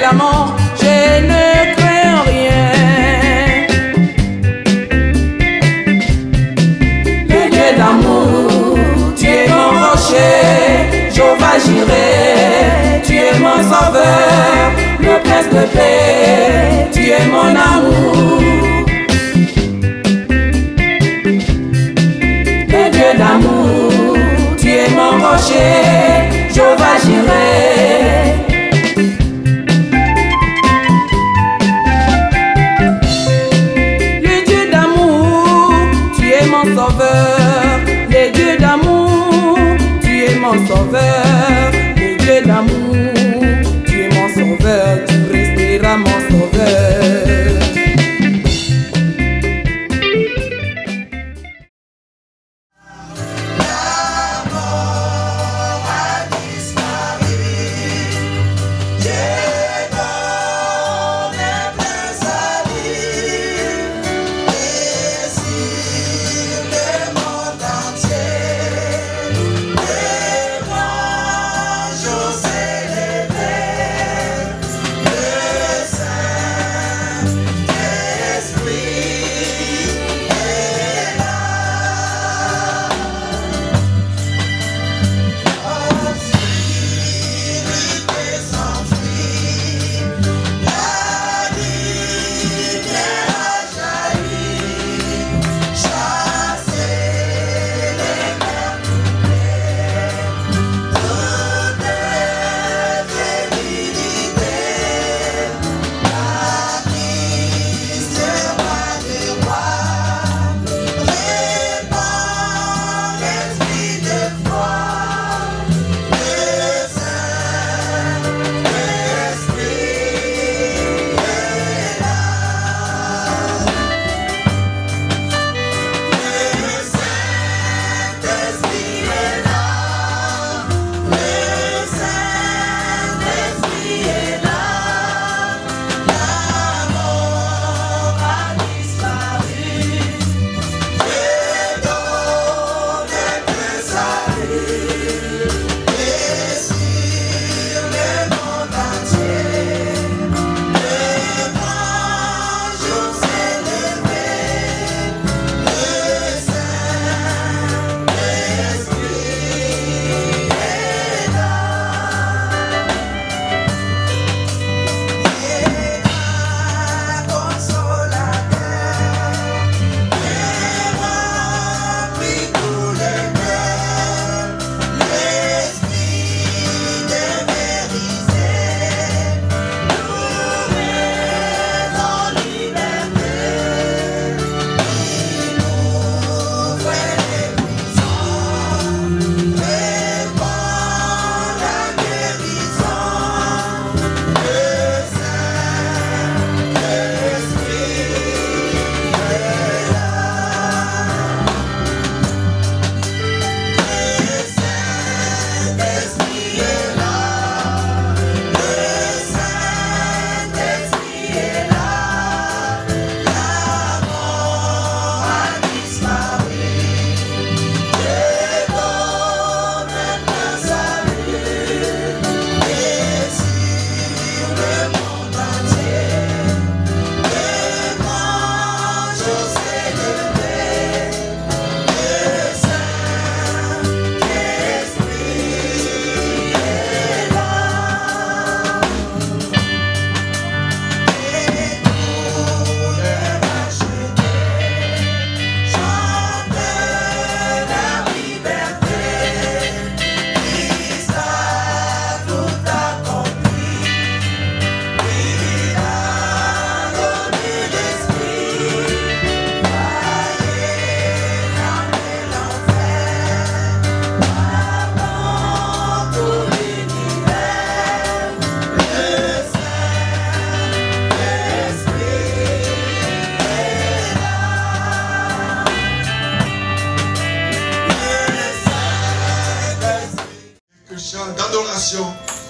est la mort, je ne crains rien. Le Dieu d'amour, tu es mon rocher, Jéhovah Jireh, tu es mon sauveur, le prince de paix, tu es mon amour. Le Dieu d'amour, tu es mon rocher, Jéhovah Jireh. Le Dieu d'amour, tu es mon sauveur. Le Dieu d'amour, tu es mon sauveur. Le Dieu d'amour, tu es mon sauveur. Tu resteras mon sauveur.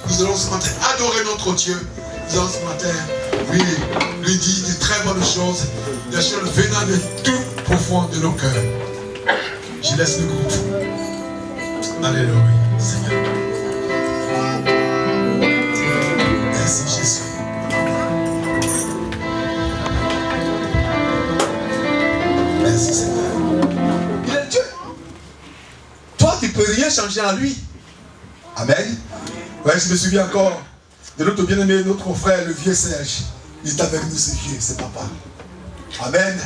Nous allons ce matin adorer notre Dieu. Nous allons ce matin lui dire de très bonnes choses, des choses venant de tout profond de nos cœurs. Je laisse le groupe. Alléluia, Seigneur. Merci Jésus. s'arranger à lui. Amen. Ouais, je me souviens encore de notre bien-aimé, notre frère, le vieux Serge. Il est avec nous, ce vieux, c'est papa. Amen.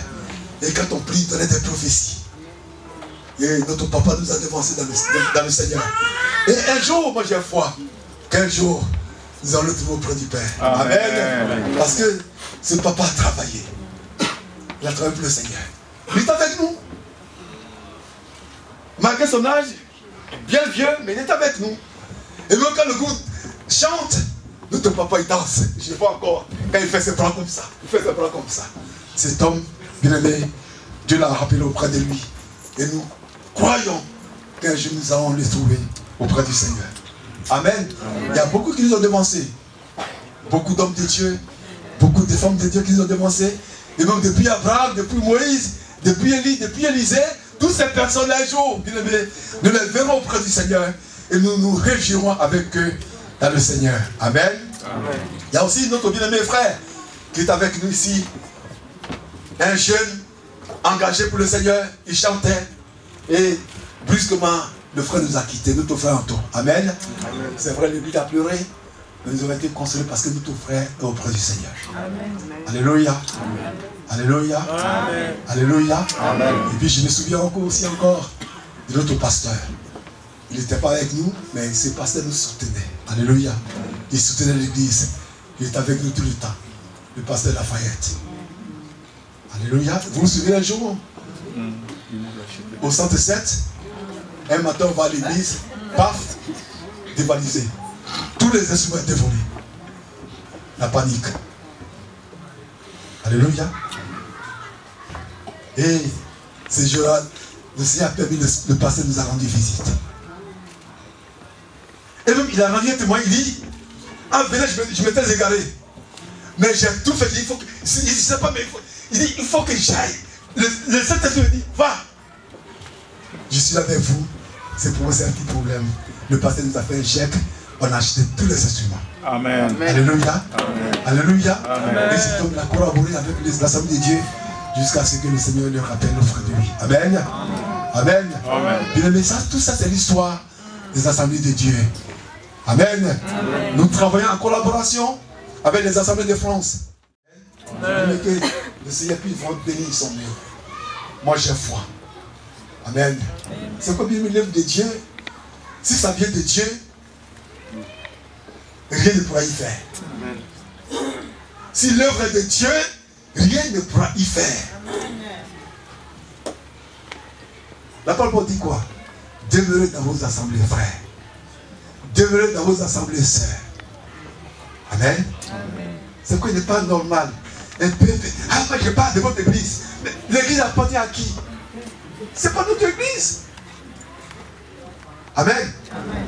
Et quand on prie, il donnait des prophéties. Et notre papa nous a devancés dans le Seigneur. Et un jour, moi j'ai foi, qu'un jour, nous allons le trouver auprès du Père. Amen. Amen. Parce que ce papa a travaillé. Il a travaillé pour le Seigneur. Il est avec nous. Malgré son âge, bien vieux, mais il est avec nous. Et même quand le groupe chante, notre papa il danse. Je vois encore, quand il fait ses bras comme ça. Il fait ses bras comme ça. Cet homme, bien aimé, Dieu l'a rappelé auprès de lui. Et nous croyons qu'un jour nous allons les trouver auprès du Seigneur. Amen. Amen. Il y a beaucoup qui nous ont devancés. Beaucoup d'hommes de Dieu, beaucoup de femmes de Dieu qui nous ont devancés. Et même depuis Abraham, depuis Moïse, depuis Élie, depuis Élisée, toutes ces personnes un jour, bien aimés, nous les verrons auprès du Seigneur. Et nous nous réjouirons avec eux dans le Seigneur. Amen. Amen. Il y a aussi notre bien-aimé frère qui est avec nous ici. Un jeune engagé pour le Seigneur. Il chantait. Et brusquement, le frère nous a quittés. Notre frère Anton. Amen. Amen. C'est vrai, lui a pleuré. Mais nous avons été consolés parce que notre frère est auprès du Seigneur. Amen. Alléluia. Amen. Alléluia. Amen. Alléluia. Amen. Et puis je me souviens encore de notre pasteur. Il n'était pas avec nous, mais ce pasteur nous soutenait. Alléluia. Il soutenait l'église. Il était avec nous tout le temps. Le pasteur Lafayette. Alléluia. Vous vous souvenez un jour? Au centre 7, un matin on va à l'église, paf, dévalisé. Tous les instruments étaient volés. La panique. Alléluia. Et ce jour-là, le Seigneur a permis, le pasteur nous a rendu visite. Et même il a rendu un témoin, il dit, ah venez, je m'étais égaré. Mais j'ai tout fait, il faut que, il sait pas, mais il dit, il faut que j'aille. Le Saint-Esprit me dit, va. Je suis là avec vous, c'est pour moi c'est un petit problème. Le pasteur nous a fait un chèque, on a acheté tous les instruments. Amen. Alléluia. Amen. Alléluia. Amen. Et cet homme a collaboré avec l'Assemblée de Dieu jusqu'à ce que le Seigneur le rappelle auprès de lui. Amen. Amen. Amen. Bien aimé, tout ça c'est l'histoire des Assemblées de Dieu. Amen. Amen. Nous travaillons en collaboration avec les Assemblées de France. Amen. Que le Seigneur puisse vraiment bénir son mieux. Moi j'ai foi. Amen. C'est comme une œuvre de Dieu. Si ça vient de Dieu, rien ne pourra y faire. Amen. Si l'œuvre est de Dieu, rien ne pourra y faire. Amen. La parole dit quoi? Demeurez dans vos assemblées, frères. Demeurez dans vos assemblées, sœurs. Amen. Amen. C'est quoi? Il n'est pas normal. Un peu, ah, moi je parle de votre église. Mais l'église appartient à qui? C'est pas notre église. Amen. Amen.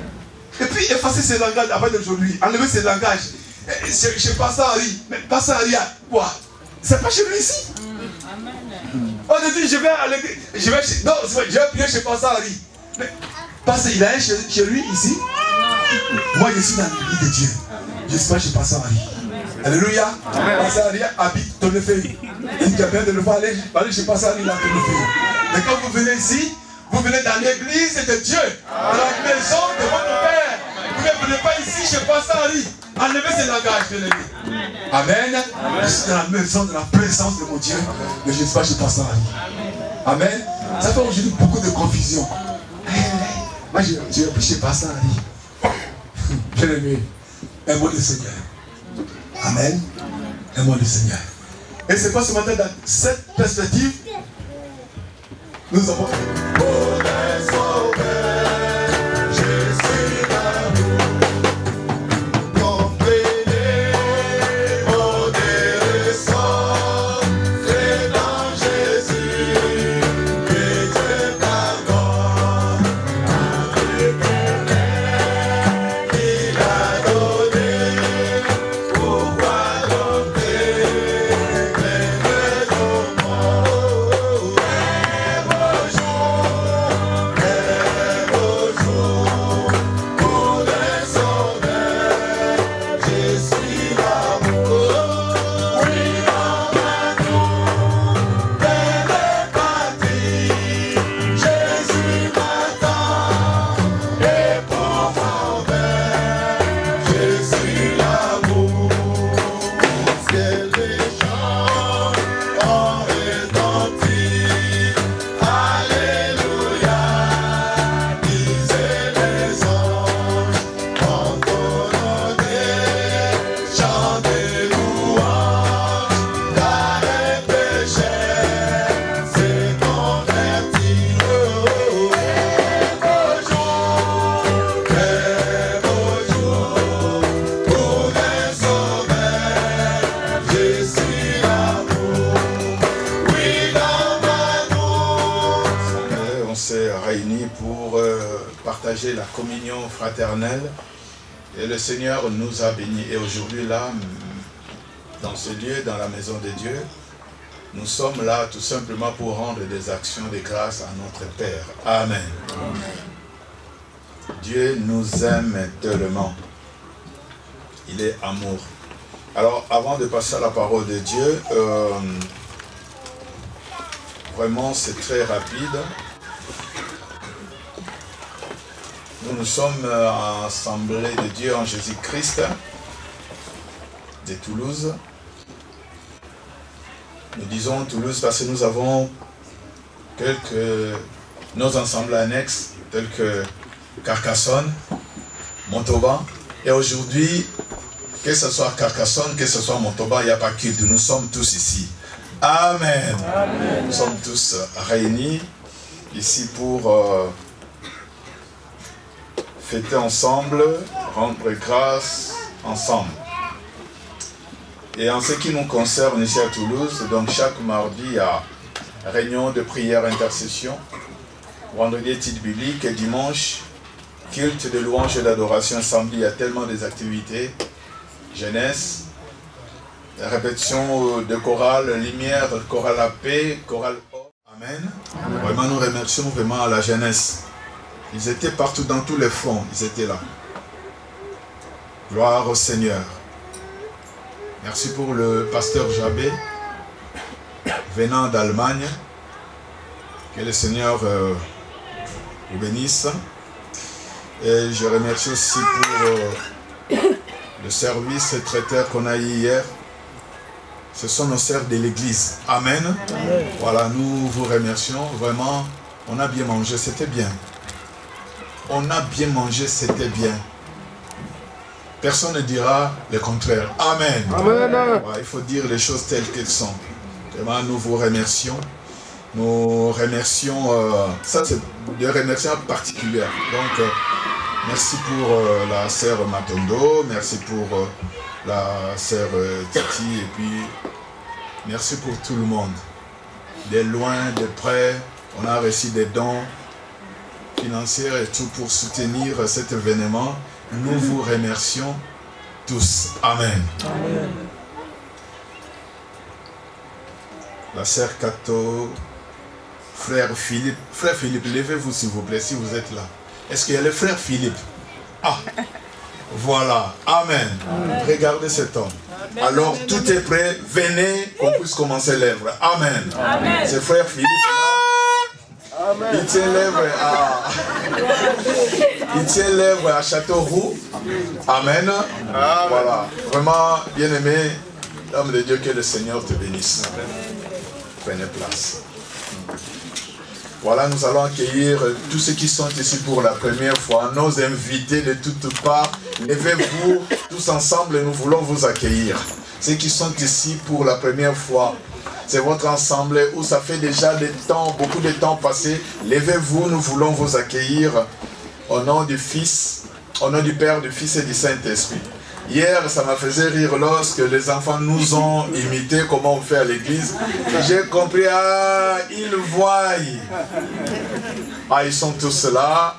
Et puis effacer ces langages avant d'aujourd'hui. Enlever ces langages. Je passe à Henri. Mais passe à Henri à quoi? C'est pas chez lui ici. Amen. On a dit je vais à l'église. Non, je vais prier chez Pasteur Henri. Mais Pasteur, il a chez lui ici. Moi je suis dans l'église de Dieu. Je ne suis pas chez Pasteur Henri. Alléluia. Pasteur Henri habite Tonefeuille. Si tu as besoin de le voir, allez chez Pasteur Henri là, Tonefeuille. Mais quand vous venez ici, vous venez dans l'église de Dieu, dans la maison de votre Père. Vous ne venez pas ici chez Pasteur Henri. Enlevez ces langages, bien aimé. Amen. Je suis dans la maison de la présence de mon Dieu, mais je ne suis pas chez Pasteur Henri. Amen. Ça fait aujourd'hui beaucoup de confusion. Moi, je vais chez Pasteur Henri. Bien aimé, aimons le Seigneur. Amen. Aimons le Seigneur. Et c'est pas ce matin dans cette perspective, nous avons... partager la communion fraternelle. Et le Seigneur nous a bénis. Et aujourd'hui, là, dans ce lieu, dans la maison de Dieu, nous sommes là tout simplement pour rendre des actions de grâce à notre Père. Amen. Amen. Dieu nous aime tellement. Il est amour. Alors, avant de passer à la parole de Dieu, vraiment, c'est très rapide. Nous sommes en Assemblée de Dieu en Jésus-Christ de Toulouse. Nous disons Toulouse parce que nous avons nos assemblées annexes, tels que Carcassonne, Montauban. Et aujourd'hui, que ce soit Carcassonne, que ce soit Montauban, il n'y a pas culte. Nous sommes tous ici. Amen. Amen. Nous sommes tous réunis ici pour fêter ensemble, rendre grâce ensemble. Et en ce qui nous concerne ici à Toulouse, donc chaque mardi, il y a réunion de prière intercession, vendredi études bibliques et dimanche, culte de louange et d'adoration samedi. Il y a tellement des activités, jeunesse, répétition de chorale lumière, chorale la paix, chorale or. Amen. Amen. Vraiment, nous remercions vraiment la jeunesse. Ils étaient partout dans tous les fronts, ils étaient là. Gloire au Seigneur. Merci pour le pasteur Jabé, venant d'Allemagne. Que le Seigneur vous bénisse. Et je remercie aussi pour le service traiteur qu'on a eu hier. Ce sont nos sœurs de l'église. Amen. Amen. Voilà, nous vous remercions. Vraiment, on a bien mangé, c'était bien. On a bien mangé, c'était bien. Personne ne dira le contraire. Amen. Amen. Ouais, il faut dire les choses telles qu'elles sont. Vraiment, nous vous remercions. Nous remercions, ça c'est des remerciements particuliers. Donc, merci pour la sœur Matondo, merci pour la sœur Titi, et puis merci pour tout le monde. De loin, de près, on a reçu des dons financiers et tout pour soutenir cet événement. Nous vous remercions tous. Amen. Amen. La sœur Cato, frère Philippe, levez-vous s'il vous plaît si vous êtes là. Est-ce qu'il y a le frère Philippe? Ah, voilà. Amen. Amen. Regardez cet homme. Amen. Alors tout est prêt, venez qu'on puisse commencer l'œuvre. Amen. Amen. C'est frère Philippe là. Amen. Il tient l'œuvre à Châteauroux. Amen. Amen. Voilà. Vraiment, bien aimé, homme de Dieu, que le Seigneur te bénisse. Amen. Prenez place. Voilà, nous allons accueillir tous ceux qui sont ici pour la première fois, nos invités de toutes parts. Levez-vous tous ensemble et nous voulons vous accueillir. Ceux qui sont ici pour la première fois, c'est votre assemblée où ça fait déjà des temps, beaucoup de temps passé. Levez-vous, nous voulons vous accueillir au nom du Fils, au nom du Père, du Fils et du Saint-Esprit. Hier, ça m'a fait rire lorsque les enfants nous ont imité comment on fait à l'église. J'ai compris, ah, ils voient. Ah, ils sont tous là.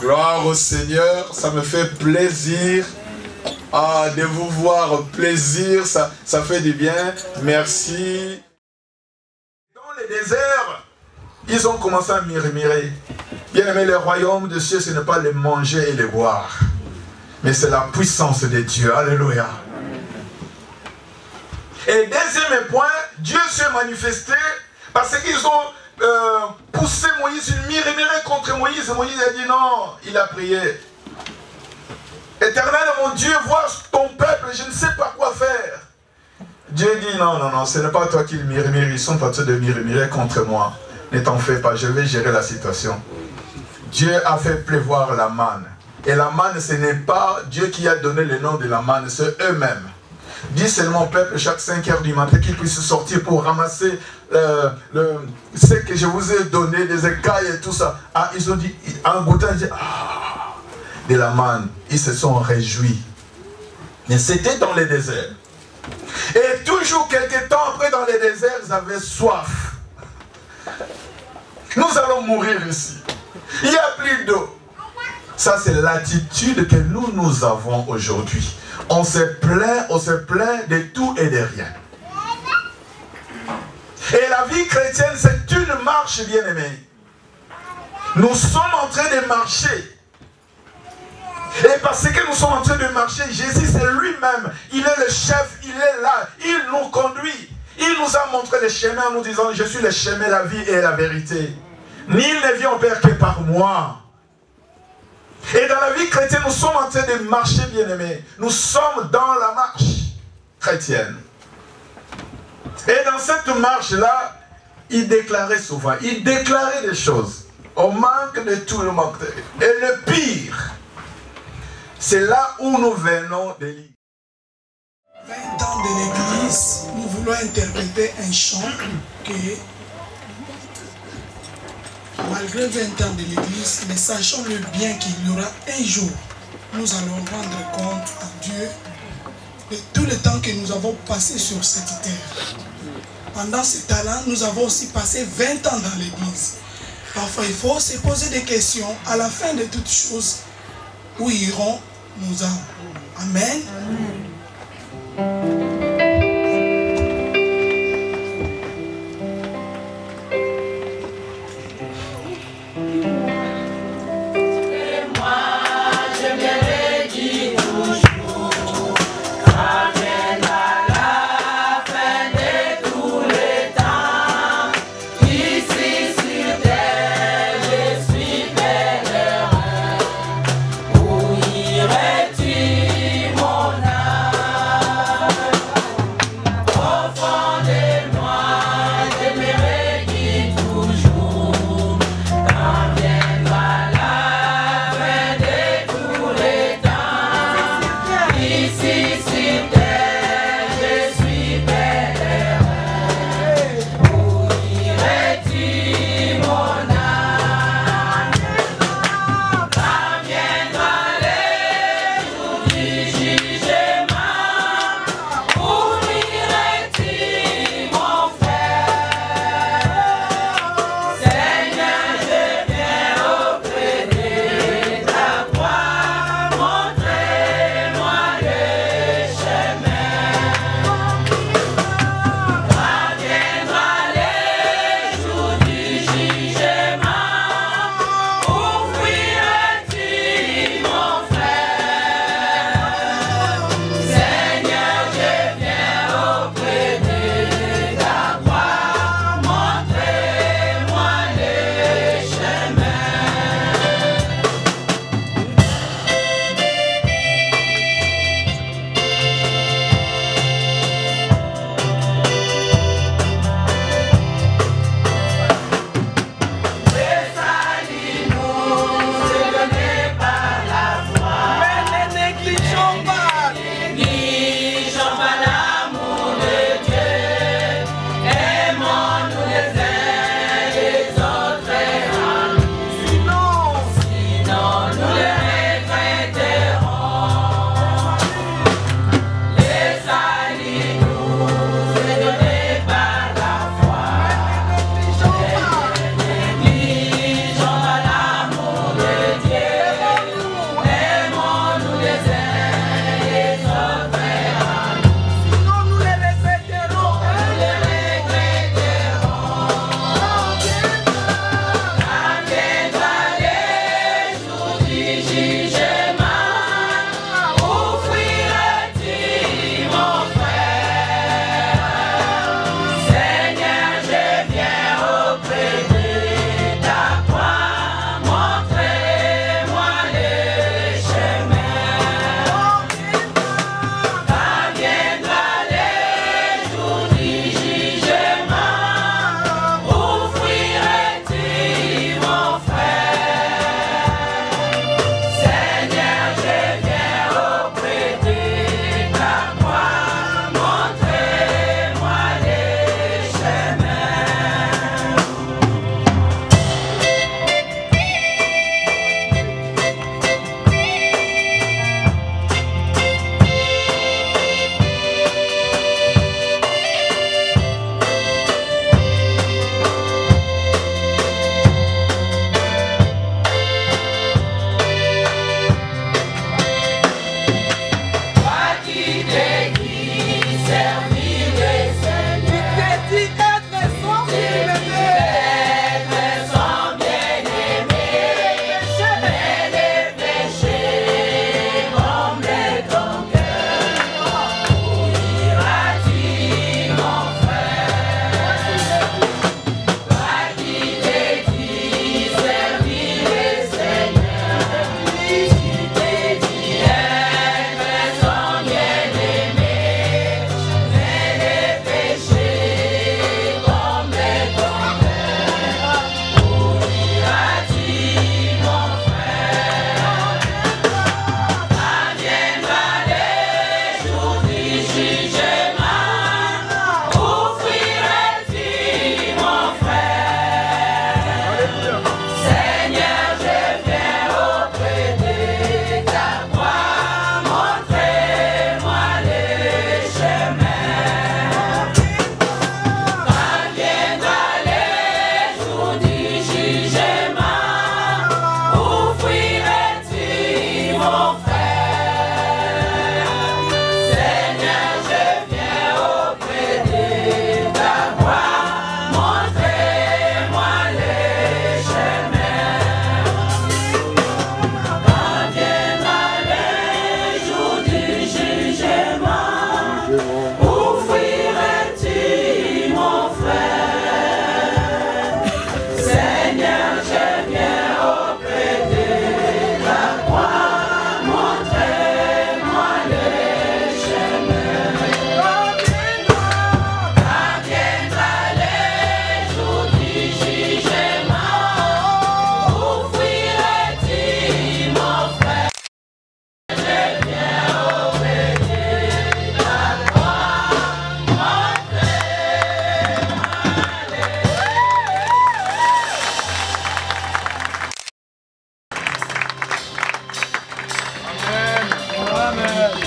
Gloire au Seigneur, ça me fait plaisir de vous voir. Plaisir, ça fait du bien. Merci. Dans le désert, ils ont commencé à murmurer. Bien aimé, le royaume de Dieu, ce n'est pas le manger et le boire. Mais c'est la puissance de Dieu. Alléluia. Et deuxième point, Dieu s'est manifesté parce qu'ils ont poussé Moïse, ils murmuraient contre Moïse. Moïse a dit non, il a prié. Éternel mon Dieu, vois ton peuple, je ne sais pas quoi faire. Dieu dit non, non, non, ce n'est pas toi qui le murmures, ils sont en train de murmurer contre moi. Ne t'en fais pas, je vais gérer la situation. Dieu a fait pleuvoir la manne. Et la manne, ce n'est pas Dieu qui a donné le nom de la manne, c'est eux-mêmes. Dis seulement au peuple chaque 5 heures du matin qu'ils puissent sortir pour ramasser ce que je vous ai donné, des écailles et tout ça. Ah, ils ont dit, en goûtant, ils ont dit, ah, de la manne. Ils se sont réjouis. Mais c'était dans le désert. Et toujours quelques temps après, dans le désert, ils avaient soif. Nous allons mourir ici. Il n'y a plus d'eau. Ça, c'est l'attitude que nous avons aujourd'hui. On se plaint de tout et de rien. Et la vie chrétienne, c'est une marche, bien-aimée. Nous sommes en train de marcher. Et parce que nous sommes en train de marcher, Jésus, c'est lui-même. Il est le chef, il est là. Il nous conduit. Il nous a montré le chemin en nous disant, je suis le chemin, la vie et la vérité. Nul ne vient au Père que par moi. Et dans la vie chrétienne, nous sommes en train de marcher, bien-aimés. Nous sommes dans la marche chrétienne. Et dans cette marche-là, il déclarait souvent, il déclarait des choses. Au manque de tout le manque. Et le pire, c'est là où nous venons de l'Église. 20 ans de l'Église, nous voulons interpréter un chant que, malgré 20 ans de l'Église, mais sachons le bien qu'il y aura un jour, nous allons rendre compte à Dieu de tout le temps que nous avons passé sur cette terre. Pendant ce temps-là, nous avons aussi passé 20 ans dans l'Église. Parfois, il faut se poser des questions à la fin de toutes choses. Où iront nos âmes? Amen. Amen. Mon âme.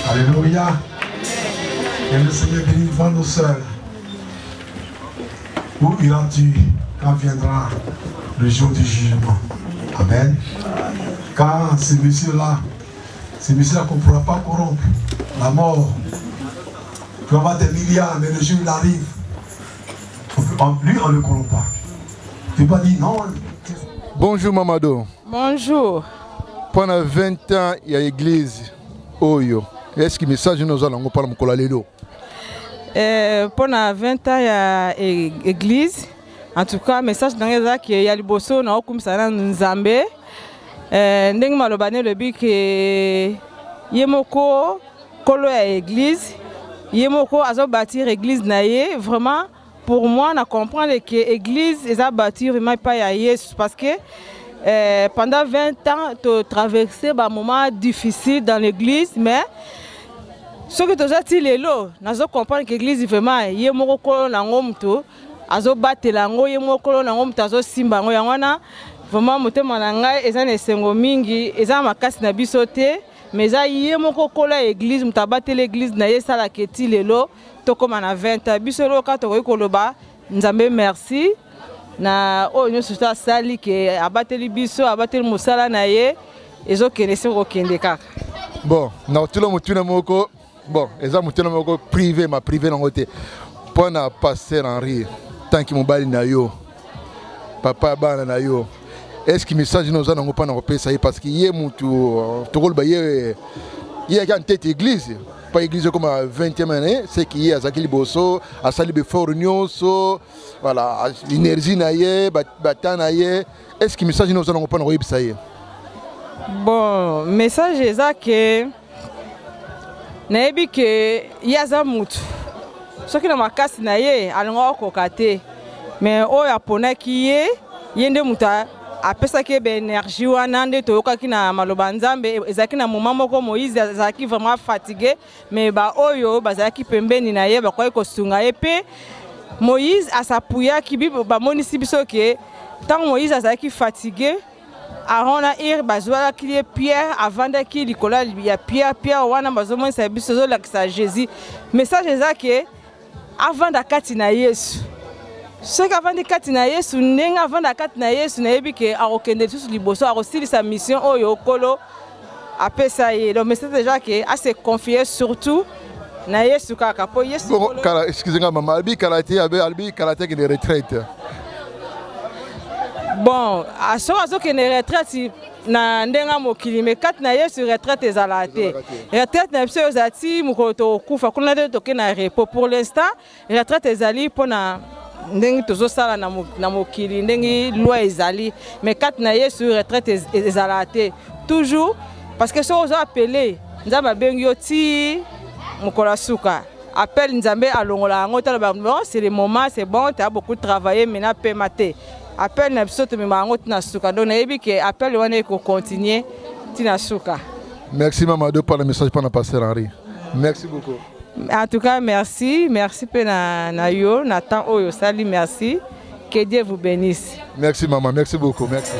Alléluia. Et le Seigneur bénit devant nos sœurs. Où iras-tu quand viendra le jour du jugement? Amen. Car ces messieurs-là qu'on ne pourra pas corrompre. La mort. Tu vas avoir des milliards, mais le jour il arrive. Lui, on ne le corrompt pas. Tu ne peux pas dire non. Bonjour Mamadou. Bonjour. Pendant 20 ans, il y a l'église. Oyo. Est-ce que le message nous allons parler de Kolalelo? Pendant 20 ans, il y a l'église. En tout cas, le message dans les actes, il y a le bosso, on a comme ça dans Nzambe. Ndeng malobane le but que yemoko kolo ya église, yemoko azo bâtir l'église naie. Vraiment, pour moi, on comprend que l'église est à bâtir vraiment pas ya Yesu parce que pendant 20 ans, tu as traversé un moment difficile dans l'église, mais ce que tu as dit, je comprends que l'église est vraiment vraiment motema na ngai eza na esengo mingi eza makasi na biso te mais eza ye moko kola église mutabate l'église na ye sala keti lelo tokoma na 20 ans biso lo ka tokoki koloba nzambe merci na oyo nyonso asali ke abateli biso abateli mosala na ye ezokende se kokende kaka bon na otilo mutuna moko bon eza mutuna moko privé ma privé nango te pona passer Henri tant que mobali na yo papa bana na yo. Est-ce que le message nous a pas repéré parce qu'il y a une tête d'église, pas église comme à 20e année, c'est qu'il y a Zakili Bosso, à Salibé Fornio, voilà, l'énergie naïe, batan naïe. Est-ce que le message nous a pas repéré? Bon, le message est que naïbi que y a zamut. Ce qui n'a pas cassé naïe, allons kokate, mais au Japonais qui est, yende muta. Après ça, il y a une énergie, qui na maloba nzambe ezaki na moment moko Moïse azaki vraiment fatigué mais ba oyo bazaki pembeni na ye ba kwa ko sunga epe Moïse asapuya ki ba monisi biso ke tant Moïse azaki fatigué Aaron a ir bazwa ki Pierre avant de ki likola ya Pierre wana bazomon sa biso zo la sa Jésus message ezaki avant dakati na Yesu. Ce qu'avant de Katina Yesu, n'enga avant de Katina Yesu, n'aimait que à aucun de tous les bossos a reçu sa mission au Yokolo. Après ça, le message déjà que à se confier surtout na Yesu kaka po Yesu. Bon, excusez-moi maman, albi karaté qui est retraite. Bon, à ce moment que les retraites na ndenga mokili mais kat na Yesu retraite ezalate. Retraite na biso ozati mukoto kufa kuna de toke na repos pour l'instant, retraite ezali pona ndengi tozo sala na mokili ndengi loi ezali mais kat na Yesu retraite ezalate toujours parce que so ozo appelé nzamba bengi oti mukola suka. Appel Nzambe alongola ngo tala bon c'est le moment c'est bon tu as beaucoup travaillé maintenant paie maté. Appel na biso to mimango tina suka donc nayebi ke appel wana ko continuer tina suka. Merci maman de par le message pour passer Henri. Merci beaucoup. En tout cas merci pe na yo Nathan oyo sali merci que Dieu vous bénisse. Merci maman, merci beaucoup, merci.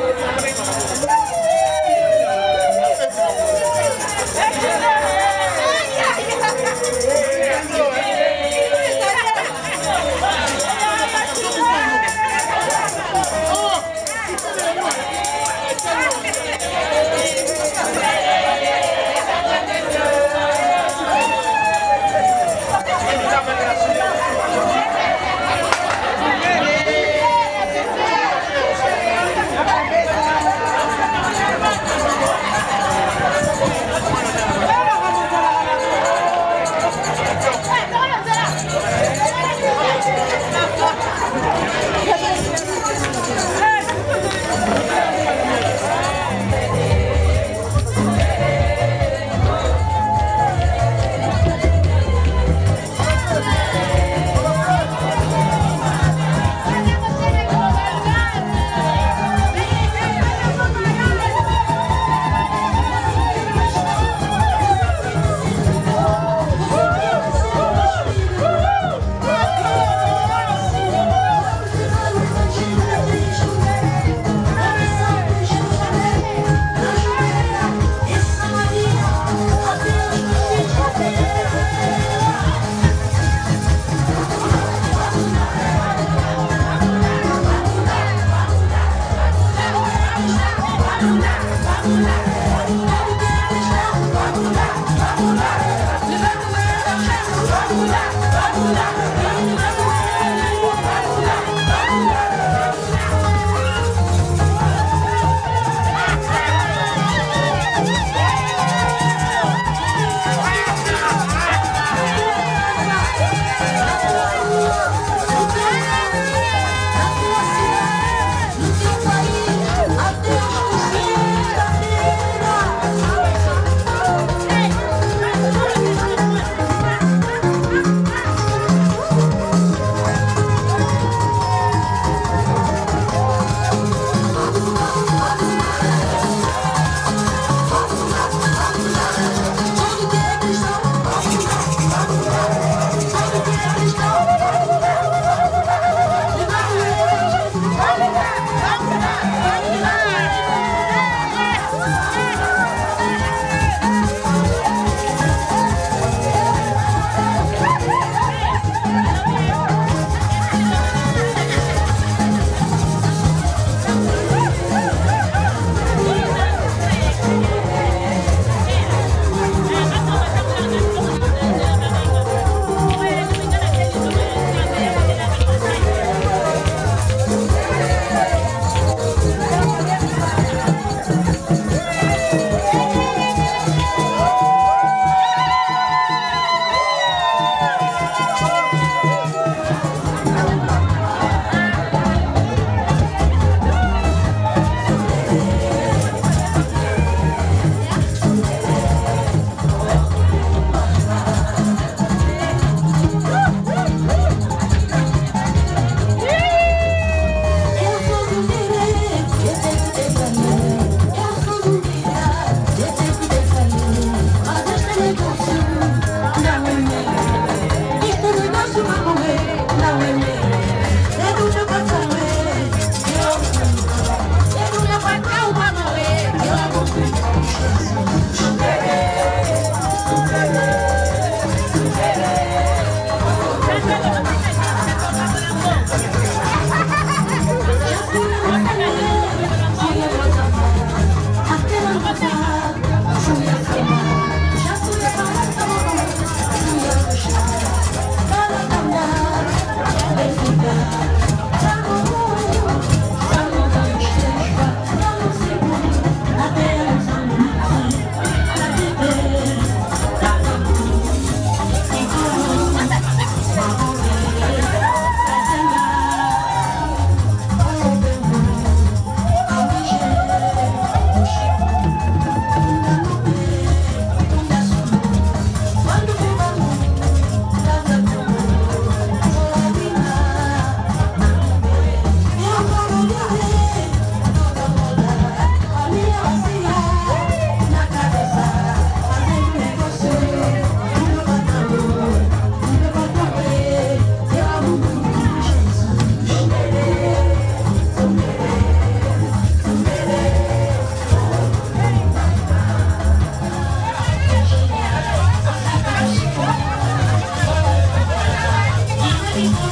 Thank you.